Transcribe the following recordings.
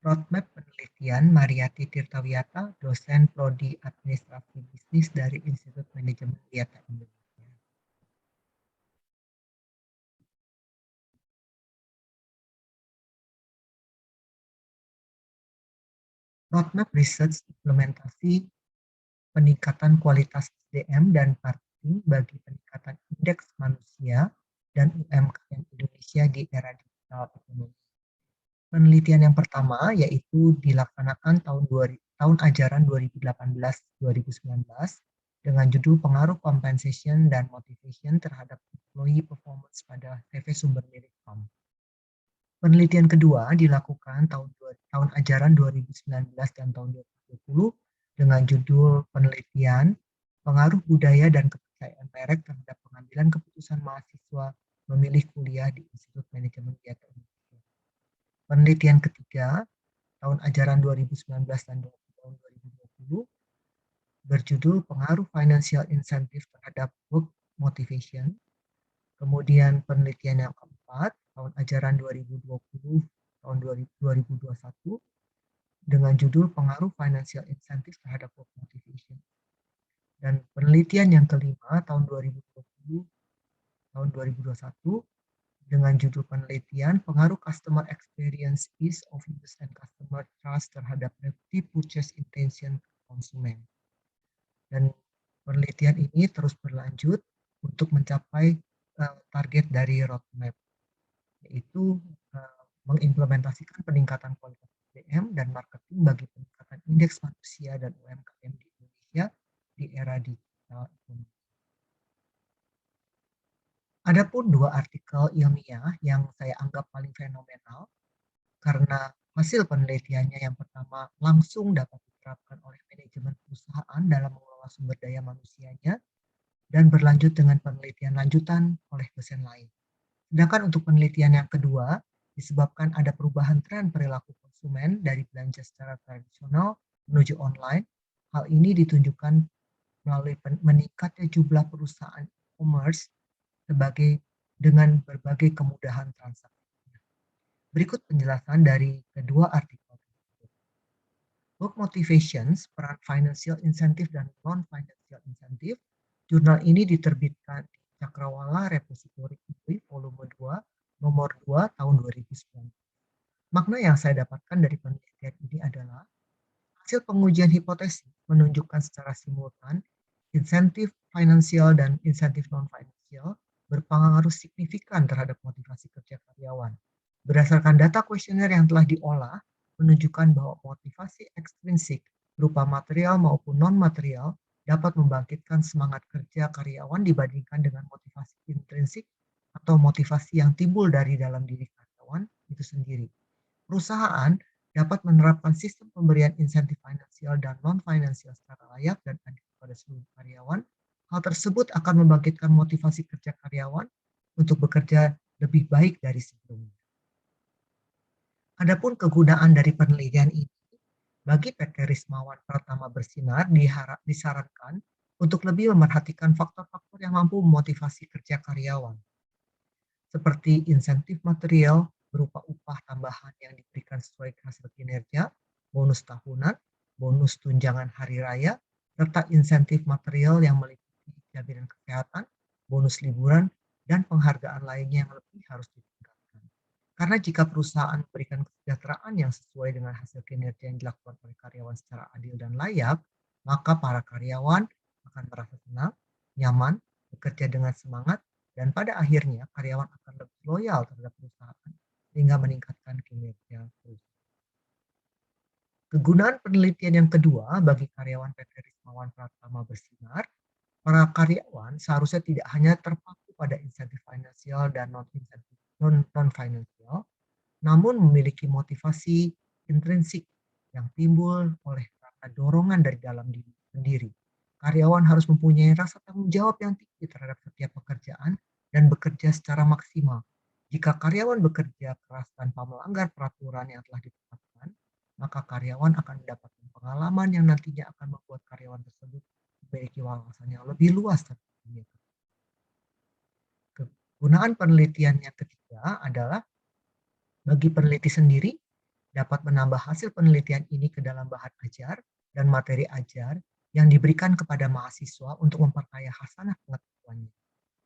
Roadmap penelitian Mariyati Tirtawiyata, dosen Prodi Administrasi Bisnis dari Institut Manajemen Wiyata Indonesia. Roadmap Research Implementasi peningkatan kualitas SDM dan marketing bagi peningkatan indeks manusia dan UMKM Indonesia di era digital ekonomi. Penelitian yang pertama yaitu dilaksanakan tahun ajaran 2018-2019 dengan judul pengaruh compensation dan motivation terhadap employee performance pada CV sumber milik PAM. Penelitian kedua dilakukan tahun ajaran 2019 dan tahun 2020 dengan judul penelitian pengaruh budaya dan kepercayaan merek terhadap pengambilan keputusan mahasiswa memilih kuliah di Institut Manajemen Wiyata Indonesia. Penelitian ketiga tahun ajaran 2019 dan tahun 2020 berjudul pengaruh financial incentive terhadap work motivation. Kemudian penelitian yang keempat tahun ajaran 2020 tahun 2021 dengan judul pengaruh financial incentive terhadap work motivation. Dan penelitian yang kelima tahun 2020 tahun 2021 dengan judul penelitian pengaruh customer experience, ease of use, and customer trust terhadap repeat purchase intention konsumen. Dan penelitian ini terus berlanjut untuk mencapai target dari roadmap, yaitu mengimplementasikan peningkatan kualitas SDM dan marketing bagi peningkatan indeks manusia dan UMKM di Indonesia di era digital ekonomi. Adapun dua artikel ilmiah yang saya anggap paling fenomenal karena hasil penelitiannya yang pertama langsung dapat diterapkan oleh manajemen perusahaan dalam mengelola sumber daya manusianya dan berlanjut dengan penelitian lanjutan oleh dosen lain. Sedangkan untuk penelitian yang kedua disebabkan ada perubahan tren perilaku konsumen dari belanja secara tradisional menuju online. Hal ini ditunjukkan melalui meningkatnya jumlah perusahaan e-commerce dengan berbagai kemudahan transaksi. Berikut penjelasan dari kedua artikel tersebut. Work Motivations, peran financial incentive dan non-financial incentive. Jurnal ini diterbitkan di Cakrawala Repository volume 2, nomor 2 tahun 2009. Makna yang saya dapatkan dari penelitian ini adalah hasil pengujian hipotesis menunjukkan secara simultan insentif finansial dan insentif non-financial berpengaruh signifikan terhadap motivasi kerja karyawan. Berdasarkan data kuesioner yang telah diolah, menunjukkan bahwa motivasi ekstrinsik berupa material maupun non-material dapat membangkitkan semangat kerja karyawan dibandingkan dengan motivasi intrinsik atau motivasi yang timbul dari dalam diri karyawan itu sendiri. Perusahaan dapat menerapkan sistem pemberian insentif finansial dan non-finansial secara layak dan adil pada seluruh karyawan. Hal tersebut akan membangkitkan motivasi kerja karyawan untuk bekerja lebih baik dari sebelumnya. Adapun kegunaan dari penelitian ini, bagi PT Rismawan Pratama Bersinar disarankan untuk lebih memerhatikan faktor-faktor yang mampu memotivasi kerja karyawan, seperti insentif material berupa upah tambahan yang diberikan sesuai hasil kinerja, bonus tahunan, bonus tunjangan hari raya, serta insentif material yang meliputi jaminan kesehatan, bonus liburan, dan penghargaan lainnya yang lebih harus ditingkatkan. Karena jika perusahaan memberikan kesejahteraan yang sesuai dengan hasil kinerja yang dilakukan oleh karyawan secara adil dan layak, maka para karyawan akan merasa senang, nyaman, bekerja dengan semangat, dan pada akhirnya karyawan akan lebih loyal terhadap perusahaan sehingga meningkatkan kinerja perusahaan. Kegunaan penelitian yang kedua bagi karyawan PT Rismawan Pratama Bersinar, para karyawan seharusnya tidak hanya terpaku pada insentif finansial dan non-financial, namun memiliki motivasi intrinsik yang timbul oleh karena dorongan dari dalam diri sendiri. Karyawan harus mempunyai rasa tanggung jawab yang tinggi terhadap setiap pekerjaan dan bekerja secara maksimal. Jika karyawan bekerja keras tanpa melanggar peraturan yang telah ditetapkan, maka karyawan akan mendapatkan pengalaman yang nantinya akan membuat karyawan tersebut memiliki wawasan yang lebih luas tentang dunia kerja. Kegunaan penelitian yang ketiga adalah bagi peneliti sendiri dapat menambah hasil penelitian ini ke dalam bahan ajar dan materi ajar yang diberikan kepada mahasiswa untuk memperkaya khasanah pengetahuannya.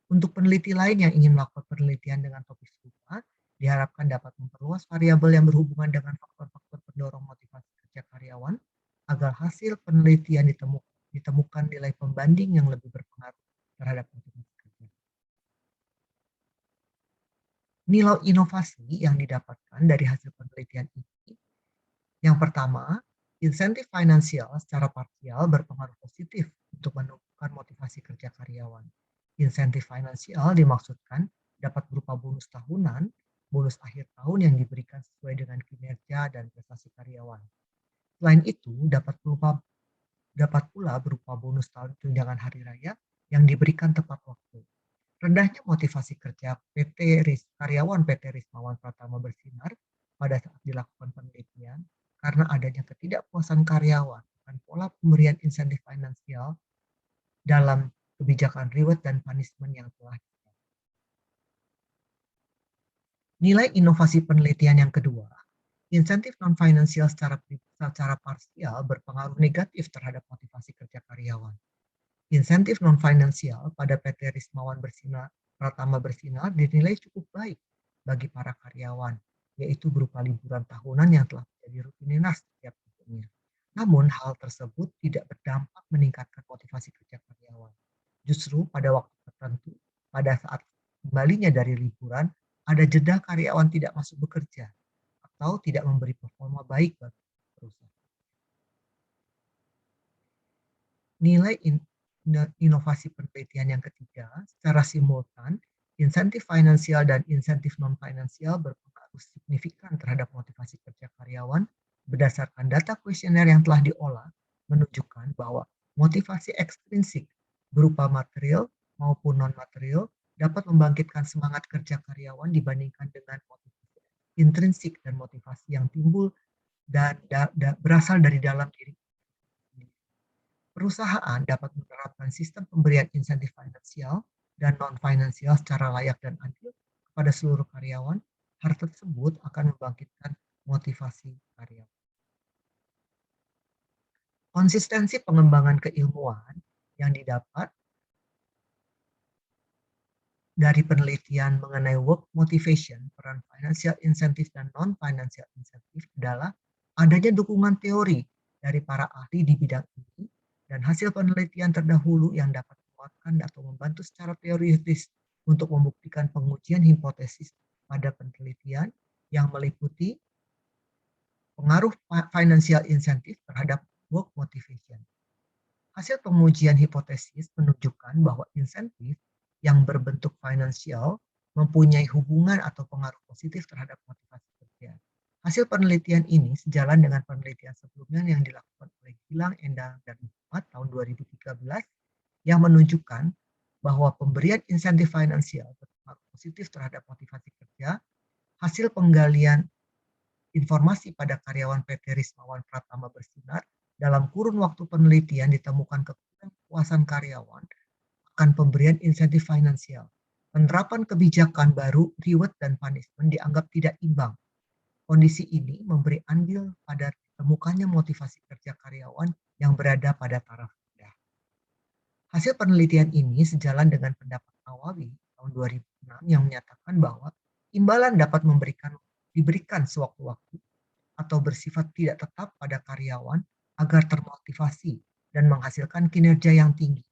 Untuk peneliti lain yang ingin melakukan penelitian dengan topik serupa, diharapkan dapat memperluas variabel yang berhubungan dengan faktor-faktor pendorong motivasi kerja karyawan agar hasil penelitian ditemukan nilai pembanding yang lebih berpengaruh terhadap motivasi kerja. Nilai inovasi yang didapatkan dari hasil penelitian ini, yang pertama, insentif finansial secara parsial berpengaruh positif untuk menumbuhkan motivasi kerja karyawan. Insentif finansial dimaksudkan dapat berupa bonus tahunan, bonus akhir tahun yang diberikan sesuai dengan kinerja dan prestasi karyawan. Selain itu, dapat pula berupa bonus tunjangan hari raya yang diberikan tepat waktu. Rendahnya motivasi kerja karyawan PT Rismawan Pratama Bersinar pada saat dilakukan penelitian karena adanya ketidakpuasan karyawan akan pola pemberian insentif finansial dalam kebijakan reward dan punishment yang telah ditetapkan. Nilai inovasi penelitian yang kedua, insentif non-finansial secara parsial berpengaruh negatif terhadap motivasi kerja karyawan. Insentif non-finansial pada PT Rismawan Pratama Bersinar dinilai cukup baik bagi para karyawan, yaitu berupa liburan tahunan yang telah menjadi rutinitas setiap tahunnya. Namun hal tersebut tidak berdampak meningkatkan motivasi kerja karyawan. Justru pada waktu tertentu, pada saat kembalinya dari liburan, ada jeda karyawan tidak masuk bekerja atau tidak memberi performa baik bagi perusahaan. Nilai inovasi penelitian yang ketiga, secara simultan, insentif finansial dan insentif non-finansial berpengaruh signifikan terhadap motivasi kerja karyawan berdasarkan data kuesioner yang telah diolah menunjukkan bahwa motivasi ekstrinsik berupa material maupun non-material dapat membangkitkan semangat kerja karyawan dibandingkan dengan motivasi intrinsik dan motivasi yang timbul dan berasal dari dalam diri. Perusahaan dapat menerapkan sistem pemberian insentif finansial dan non-finansial secara layak dan adil kepada seluruh karyawan. Hal tersebut akan membangkitkan motivasi karyawan. Konsistensi pengembangan keilmuan yang didapat dari penelitian mengenai work motivation, peran financial incentive dan non-financial incentive adalah adanya dukungan teori dari para ahli di bidang ini dan hasil penelitian terdahulu yang dapat menguatkan atau membantu secara teoritis untuk membuktikan pengujian hipotesis pada penelitian yang meliputi pengaruh financial incentive terhadap work motivation. Hasil pengujian hipotesis menunjukkan bahwa insentif yang berbentuk finansial mempunyai hubungan atau pengaruh positif terhadap motivasi kerja. Hasil penelitian ini sejalan dengan penelitian sebelumnya yang dilakukan oleh Gilang, Endang, dan Muhammad tahun 2013 yang menunjukkan bahwa pemberian insentif finansial berpengaruh positif terhadap motivasi kerja. Hasil penggalian informasi pada karyawan PT Rismawan Pratama Bersinar dalam kurun waktu penelitian ditemukan kepuasan karyawan akan pemberian insentif finansial. Penerapan kebijakan baru, reward dan punishment dianggap tidak imbang. Kondisi ini memberi andil pada ditemukannya motivasi kerja karyawan yang berada pada taraf rendah. Hasil penelitian ini sejalan dengan pendapat Nawawi tahun 2006 yang menyatakan bahwa imbalan dapat diberikan sewaktu-waktu atau bersifat tidak tetap pada karyawan agar termotivasi dan menghasilkan kinerja yang tinggi.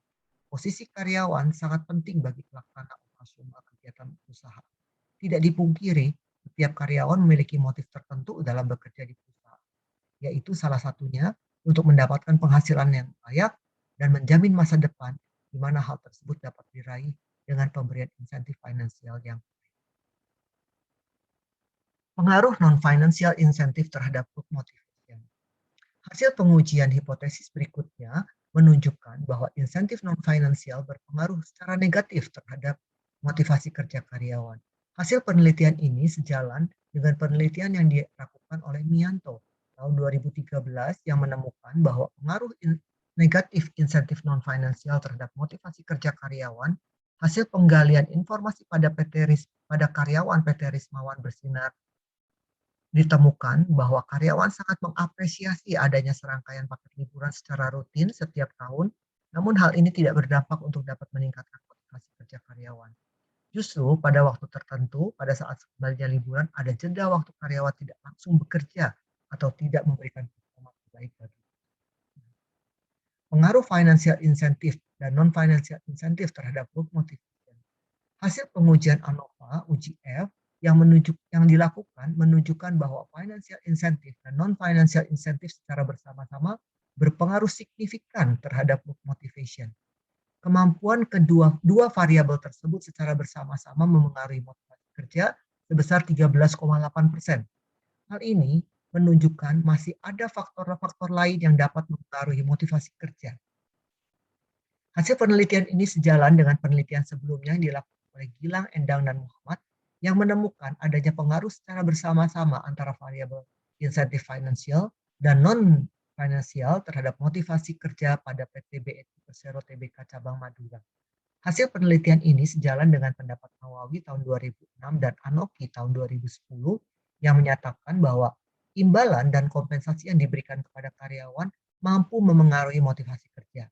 Posisi karyawan sangat penting bagi pelaksanaan operasional kegiatan usaha. Tidak dipungkiri, setiap karyawan memiliki motif tertentu dalam bekerja di perusahaan, yaitu salah satunya untuk mendapatkan penghasilan yang layak dan menjamin masa depan, di mana hal tersebut dapat diraih dengan pemberian insentif finansial yang baik. Pengaruh non-financial insentif terhadap work motivation. Hasil pengujian hipotesis berikutnya menunjukkan bahwa insentif non-finansial berpengaruh secara negatif terhadap motivasi kerja karyawan. Hasil penelitian ini sejalan dengan penelitian yang dilakukan oleh Mianto tahun 2013 yang menemukan bahwa pengaruh negatif insentif non-finansial terhadap motivasi kerja karyawan. Hasil penggalian informasi pada karyawan PT Rismawan Bersinar Ditemukan bahwa karyawan sangat mengapresiasi adanya serangkaian paket liburan secara rutin setiap tahun, namun hal ini tidak berdampak untuk dapat meningkatkan motivasi kerja karyawan. Justru pada waktu tertentu, pada saat kembalinya liburan, ada jeda waktu karyawan tidak langsung bekerja atau tidak memberikan performa terbaik bagi. Pengaruh financial insentif dan non-financial insentif terhadap work motivation. Hasil pengujian ANOVA (UGF) yang dilakukan menunjukkan bahwa financial incentive dan non-financial incentive secara bersama-sama berpengaruh signifikan terhadap work motivation. Kemampuan dua variabel tersebut secara bersama-sama memengaruhi motivasi kerja sebesar 13,8%. Hal ini menunjukkan masih ada faktor-faktor lain yang dapat mempengaruhi motivasi kerja. Hasil penelitian ini sejalan dengan penelitian sebelumnya yang dilakukan oleh Gilang, Endang, dan Muhammad yang menemukan adanya pengaruh secara bersama-sama antara variabel insentif finansial dan non-finansial terhadap motivasi kerja pada PT BNI Persero Tbk Cabang Madura. Hasil penelitian ini sejalan dengan pendapat Nawawi tahun 2006 dan Anoki tahun 2010 yang menyatakan bahwa imbalan dan kompensasi yang diberikan kepada karyawan mampu memengaruhi motivasi kerja,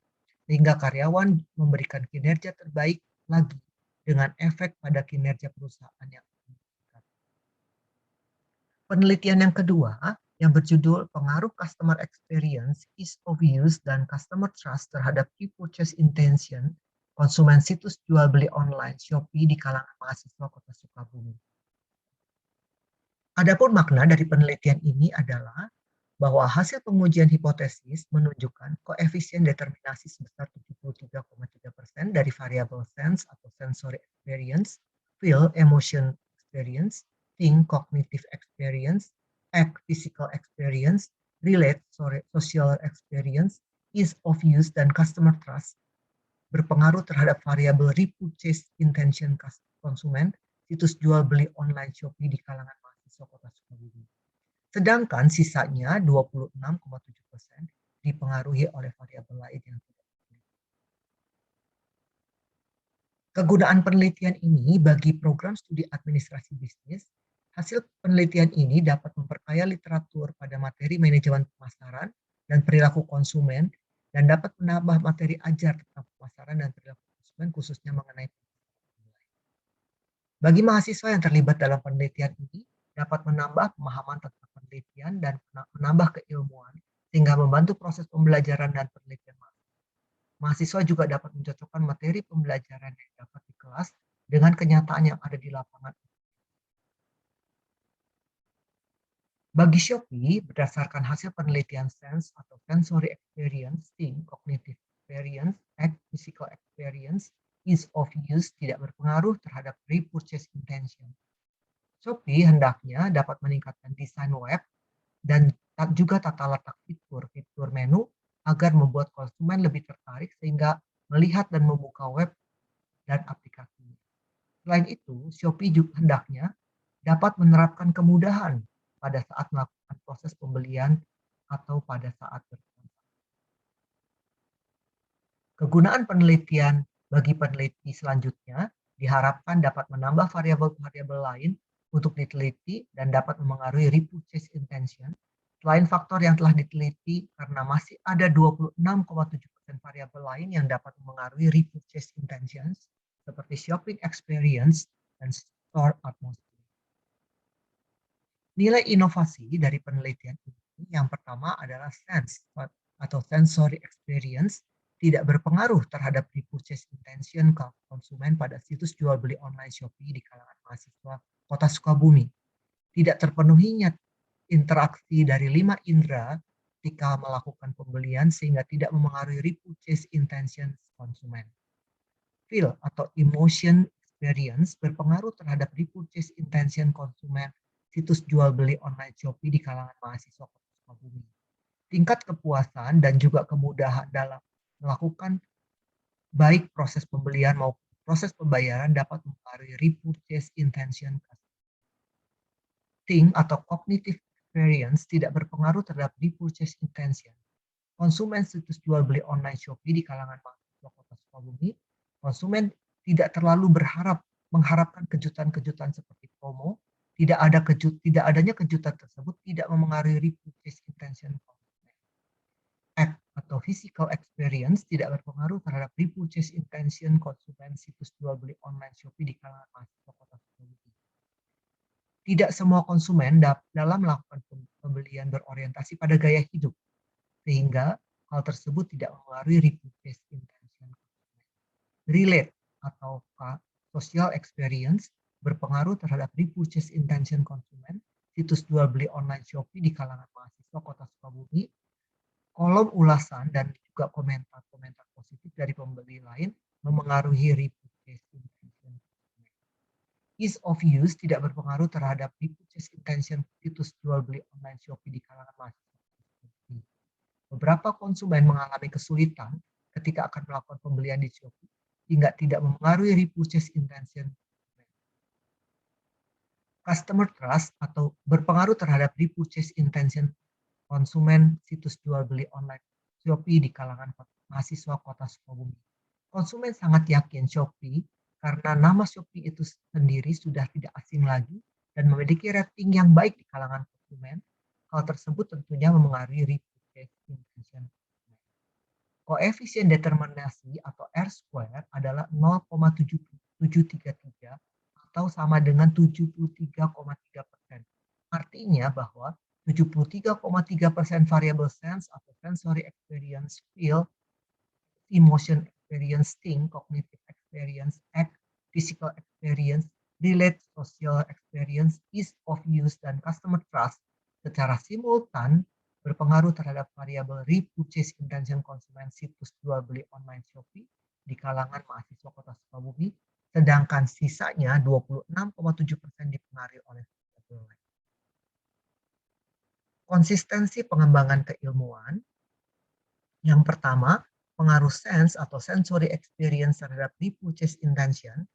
sehingga karyawan memberikan kinerja terbaik lagi dengan efek pada kinerja perusahaan yang meningkat. Penelitian yang kedua yang berjudul Pengaruh Customer Experience, Ease of Use, dan Customer Trust terhadap Repurchase Intention konsumen situs jual beli online Shopee di kalangan mahasiswa Kota Sukabumi. Adapun makna dari penelitian ini adalah bahwa hasil pengujian hipotesis menunjukkan koefisien determinasi sebesar 73,3% dari variabel sense atau sensory experience, feel emotion experience, think cognitive experience, act physical experience, relate social experience, ease of use, dan customer trust berpengaruh terhadap variabel repurchase intention konsumen situs jual beli online Shopee di kalangan mahasiswa Kota Sukabumi. Sedangkan sisanya 26,7% dipengaruhi oleh variabel lain yang tidak. Kegunaan penelitian ini bagi program studi administrasi bisnis, hasil penelitian ini dapat memperkaya literatur pada materi manajemen pemasaran dan perilaku konsumen dan dapat menambah materi ajar tentang pemasaran dan perilaku konsumen khususnya mengenai. Bagi mahasiswa yang terlibat dalam penelitian ini, dapat menambah pemahaman tentang penelitian dan menambah keilmuan sehingga membantu proses pembelajaran dan penelitian. Mahasiswa juga dapat mencocokkan materi pembelajaran yang dapat di kelas dengan kenyataan yang ada di lapangan. Bagi Shopee, berdasarkan hasil penelitian sense atau sensory experience, think, cognitive experience, act, physical experience, ease of use tidak berpengaruh terhadap repurchase intention. Shopee hendaknya dapat meningkatkan desain web dan juga tata letak fitur menu agar membuat konsumen lebih tertarik sehingga melihat dan membuka web dan aplikasi. Selain itu, Shopee juga hendaknya dapat menerapkan kemudahan pada saat melakukan proses pembelian atau pada saat bertransaksi. Kegunaan penelitian bagi peneliti selanjutnya diharapkan dapat menambah variabel-variabel lain untuk diteliti dan dapat memengaruhi repurchase intention. Selain faktor yang telah diteliti, karena masih ada 26,7% variabel lain yang dapat memengaruhi repurchase intentions, seperti shopping experience dan store atmosphere. Nilai inovasi dari penelitian ini yang pertama adalah sense atau sensory experience tidak berpengaruh terhadap repurchase intention konsumen pada situs jual beli online Shopee di kalangan mahasiswa Kota Sukabumi. Tidak terpenuhinya interaksi dari 5 indera ketika melakukan pembelian sehingga tidak memengaruhi repurchase intention konsumen. Feel atau emotion experience berpengaruh terhadap repurchase intention konsumen situs jual beli online Shopee di kalangan mahasiswa Kota Sukabumi. Tingkat kepuasan dan juga kemudahan dalam melakukan baik proses pembelian maupun proses pembayaran dapat mempengaruhi repurchase intention. Think atau cognitive experience tidak berpengaruh terhadap repurchase intention. Konsumen situs jual beli online Shopee di kalangan mahasiswa Kota Sukabumi, konsumen tidak terlalu mengharapkan kejutan-kejutan seperti promo, Tidak adanya kejutan tersebut tidak memengaruhi repurchase intention konsumen. Act atau physical experience tidak berpengaruh terhadap repurchase intention konsumen situs jual beli online Shopee di kalangan mahasiswa Kota Sukabumi. Tidak semua konsumen dalam melakukan pembelian berorientasi pada gaya hidup, sehingga hal tersebut tidak memengaruhi repurchase intention. Relate atau social experience berpengaruh terhadap repurchase intention konsumen situs jual beli online Shopee di kalangan mahasiswa Kota Sukabumi. Kolom ulasan dan juga komentar-komentar positif dari pembeli lain memengaruhi repurchase intention. Ease of use tidak berpengaruh terhadap repurchase intention situs jual beli online Shopee di kalangan mahasiswa. Beberapa konsumen mengalami kesulitan ketika akan melakukan pembelian di Shopee hingga tidak memengaruhi repurchase intention. Customer trust atau berpengaruh terhadap repurchase intention konsumen situs jual beli online Shopee di kalangan mahasiswa Kota Sukabumi. Konsumen sangat yakin Shopee karena nama Shopee itu sendiri sudah tidak asing lagi dan memiliki rating yang baik di kalangan konsumen. Hal tersebut tentunya memengaruhi repurchase intention. Koefisien determinasi atau R-square adalah 0,733 atau sama dengan 73,3%. Artinya bahwa 73,3% variable sense atau sensory experience, feel, emotion experience, think, cognitive experience, act, physical experience, relate, social experience, ease of use, dan customer trust secara simultan berpengaruh terhadap variabel repurchase intention konsumen situs jual beli online Shopee di kalangan mahasiswa Kota Sukabumi, sedangkan sisanya 26,7% dipengaruhi oleh variabel lain. Konsistensi pengembangan keilmuan. Yang pertama, pengaruh sense atau sensory experience terhadap repurchase intention.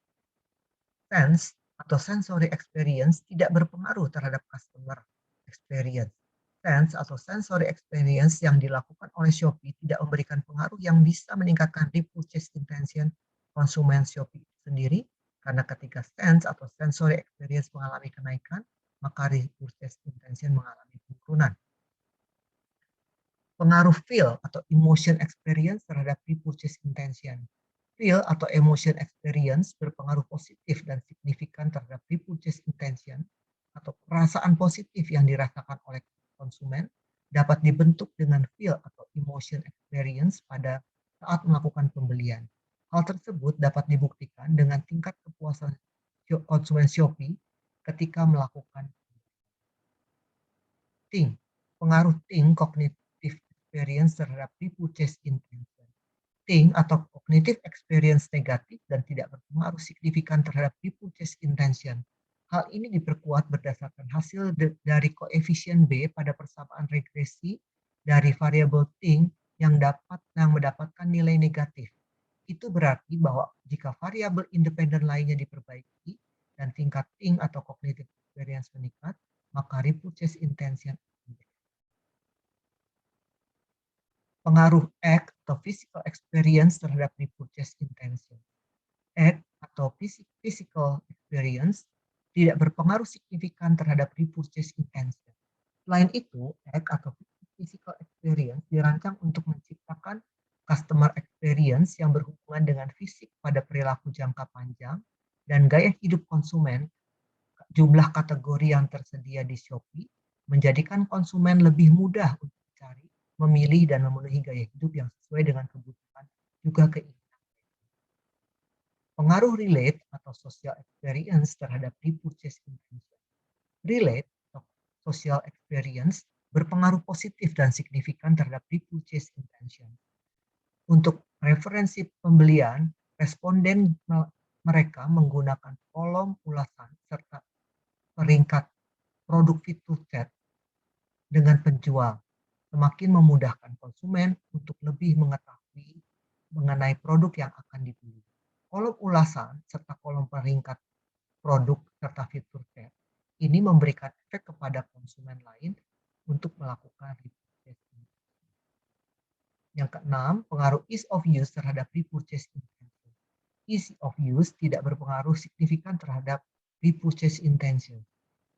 Sense atau sensory experience tidak berpengaruh terhadap customer experience. Sense atau sensory experience yang dilakukan oleh Shopee tidak memberikan pengaruh yang bisa meningkatkan repurchase intention konsumen Shopee sendiri, karena ketika sense atau sensory experience mengalami kenaikan, maka repurchase intention mengalami penurunan. Pengaruh feel atau emotion experience terhadap repurchase intention. Feel atau emotion experience berpengaruh positif dan signifikan terhadap repurchase intention atau perasaan positif yang dirasakan oleh konsumen dapat dibentuk dengan feel atau emotion experience pada saat melakukan pembelian. Hal tersebut dapat dibuktikan dengan tingkat kepuasan konsumen Shopee ketika melakukan think. Pengaruh think cognitive experience terhadap repurchase intention. Think atau cognitive experience negatif dan tidak berpengaruh signifikan terhadap repurchase intention. Hal ini diperkuat berdasarkan hasil dari koefisien B pada persamaan regresi dari variabel think yang mendapatkan nilai negatif. Itu berarti bahwa jika variabel independen lainnya diperbaiki dan tingkat think atau cognitive experience meningkat, maka repurchase intention. Pengaruh act atau physical experience terhadap repurchase intention. Act atau physical experience tidak berpengaruh signifikan terhadap repurchase intention. Selain itu, act atau physical experience dirancang untuk menciptakan customer experience yang berhubungan dengan fisik pada perilaku jangka panjang dan gaya hidup konsumen. Jumlah kategori yang tersedia di Shopee menjadikan konsumen lebih mudah untuk mencari, memilih, dan memenuhi gaya hidup yang sesuai dengan kebutuhan juga keinginan. Pengaruh relate atau social experience terhadap repurchase intention. Relate atau social experience berpengaruh positif dan signifikan terhadap repurchase intention. Untuk referensi pembelian, responden mereka menggunakan kolom ulasan serta peringkat produk fitur chat dengan penjual, semakin memudahkan konsumen untuk lebih mengetahui mengenai produk yang akan dibeli. Kolom ulasan serta kolom peringkat produk serta fitur chat ini memberikan efek kepada konsumen lain untuk melakukan repurchase. Yang keenam, pengaruh ease of use terhadap repurchase intention. Ease of use tidak berpengaruh signifikan terhadap repurchase intention.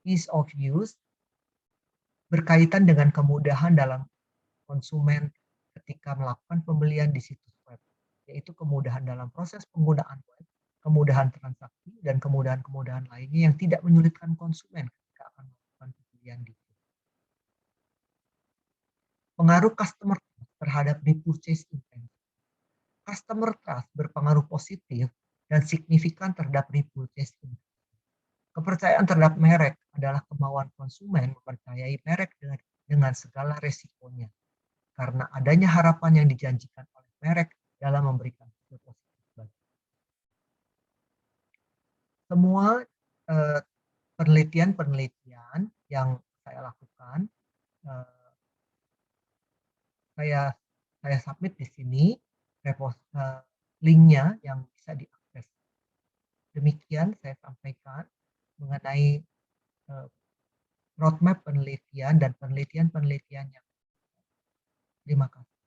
ease of use berkaitan dengan kemudahan dalam konsumen ketika melakukan pembelian di situs web, yaitu kemudahan dalam proses penggunaan web, kemudahan transaksi, dan kemudahan-kemudahan lainnya yang tidak menyulitkan konsumen ketika akan melakukan pembelian di situ. Pengaruh customer trust terhadap repurchase intent. Customer trust berpengaruh positif dan signifikan terhadap repurchase intent. Kepercayaan terhadap merek adalah kemauan konsumen mempercayai merek dengan segala resikonya, karena adanya harapan yang dijanjikan oleh merek dalam memberikan hasil positif bagi. Semua penelitian-penelitian yang saya lakukan, saya submit di sini linknya yang bisa diakses. Demikian saya sampaikan mengenai roadmap penelitian dan penelitian-penelitian yang terima kasih.